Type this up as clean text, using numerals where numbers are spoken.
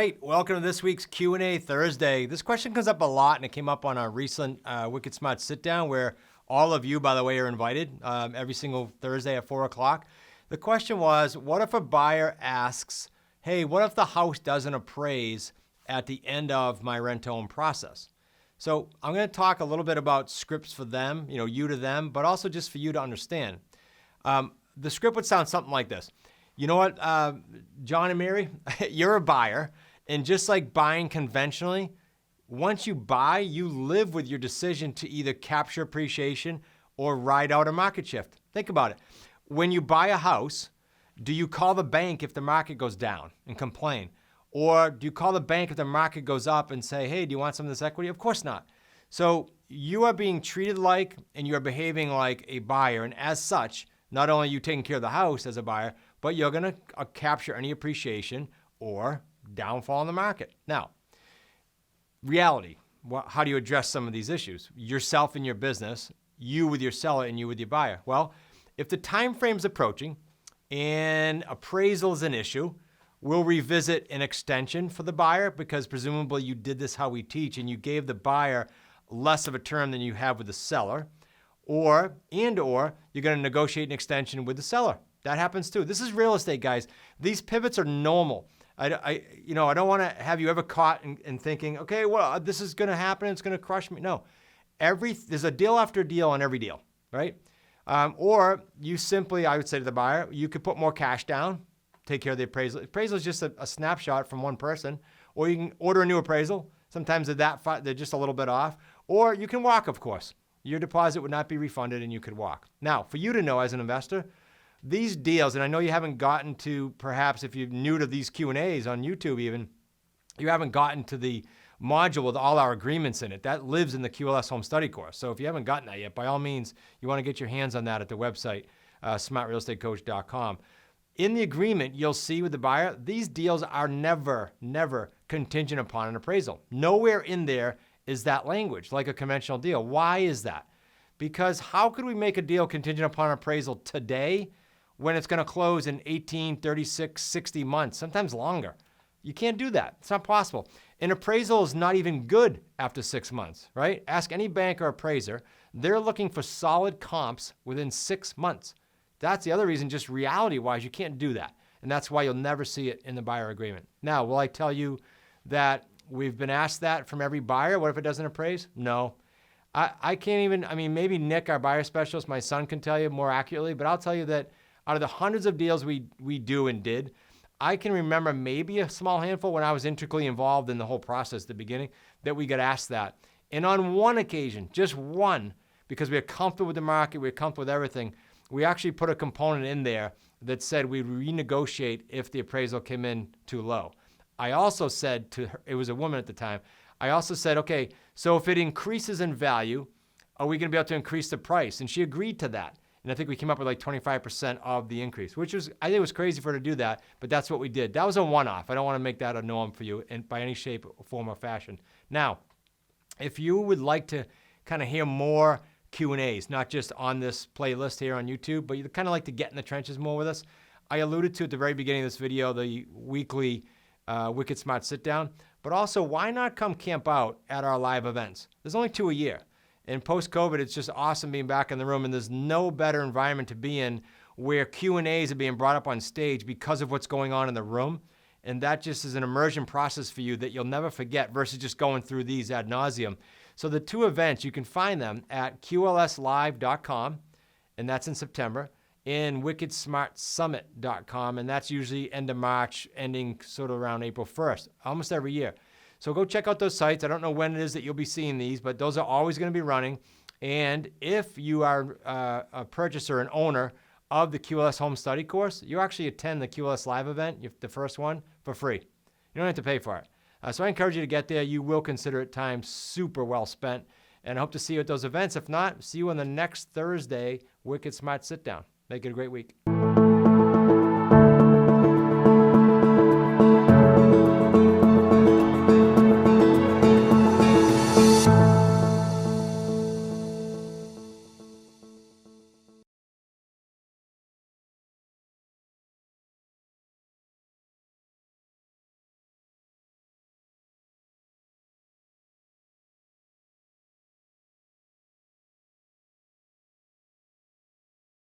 right, welcome to this week's Q&A Thursday. This question comes up a lot, and it came up on our recent Wicked Smart sit-down, where all of you, by the way, are invited every single Thursday at 4 o'clock. The question was, what if a buyer asks, hey, what if the house doesn't appraise at the end of my rent-to-own process? So I'm going to talk a little bit about scripts for them, you to them, but also just for you to understand. The script would sound something like this. You know what, John and Mary, you're a buyer, and just like buying conventionally, once you buy, you live with your decision to either capture appreciation or ride out a market shift. Think about it. When you buy a house, do you call the bank if the market goes down and complain? Or do you call the bank if the market goes up and say, hey, do you want some of this equity? Of course not. So you are being treated like, and you are behaving like a buyer, and as such, not only are you taking care of the house as a buyer, but you're going to capture any appreciation or downfall in the market. Now, reality, how do you address some of these issues? Yourself and your business, you with your seller, and you with your buyer. Well, if the time frame's approaching and appraisal is an issue, we'll revisit an extension for the buyer, because presumably you did this how we teach and you gave the buyer less of a term than you have with the seller, or you're going to negotiate an extension with the seller. That happens too. This is real estate, guys. These pivots are normal. I don't want to have you ever caught in thinking, okay, well, this is going to happen. It's going to crush me. No, there's a deal after deal on every deal, right? Or you simply, I would say to the buyer, you could put more cash down, take care of the appraisal. Appraisal is just a snapshot from one person, or you can order a new appraisal. Sometimes they're just a little bit off, or you can walk, of course. Your deposit would not be refunded and you could walk. Now, for you to know as an investor, these deals, and I know you haven't gotten to, perhaps if you're new to these Q&As on YouTube even, you haven't gotten to the module with all our agreements in it. That lives in the QLS Home Study course. So if you haven't gotten that yet, by all means, you want to get your hands on that at the website, smartrealestatecoach.com. In the agreement, you'll see with the buyer, these deals are never contingent upon an appraisal. Nowhere in there is that language like a conventional deal. Why is that? Because how could we make a deal contingent upon appraisal today when it's going to close in 18, 36, 60 months, sometimes longer? You can't do that. It's not possible. An appraisal is not even good after 6 months, right? Ask any bank or appraiser. They're looking for solid comps within 6 months. That's the other reason, just reality-wise, you can't do that. And that's why you'll never see it in the buyer agreement. Now, will I tell you that we've been asked that from every buyer? What if it doesn't appraise? No. I can't even, maybe Nick, our buyer specialist, my son, can tell you more accurately, but I'll tell you that out of the hundreds of deals we do and did, I can remember maybe a small handful when I was intricately involved in the whole process at the beginning that we got asked that. And on one occasion, just one, because we were comfortable with the market, we were comfortable with everything, we actually put a component in there that said we'd renegotiate if the appraisal came in too low. I also said to her, it was a woman at the time, I also said, okay, so if it increases in value, are we going to be able to increase the price? And she agreed to that. And I think we came up with like 25% of the increase, which was, I think it was crazy for her to do that, but that's what we did. That was a one-off. I don't want to make that a norm for you by any shape, form, or fashion. Now, if you would like to kind of hear more Q&As, not just on this playlist here on YouTube, but you kind of like to get in the trenches more with us, I alluded to at the very beginning of this video, the weekly Wicked Smart sit-down, but also why not come camp out at our live events? There's only 2 a year. And post-COVID, it's just awesome being back in the room, and there's no better environment to be in where Q&As are being brought up on stage because of what's going on in the room. And that just is an immersion process for you that you'll never forget versus just going through these ad nauseum. So the 2 events, you can find them at qlslive.com, and that's in September, and wickedsmartsummit.com, and that's usually end of March, ending sort of around April 1st, almost every year. So go check out those sites. I don't know when it is that you'll be seeing these, but those are always going to be running. And if you are a purchaser and owner of the QLS Home Study course, you actually attend the QLS Live event, the first one, for free. You don't have to pay for it. So I encourage you to get there. You will consider it time super well spent. And I hope to see you at those events. If not, see you on the next Thursday Wicked Smart Sit Down. Make it a great week.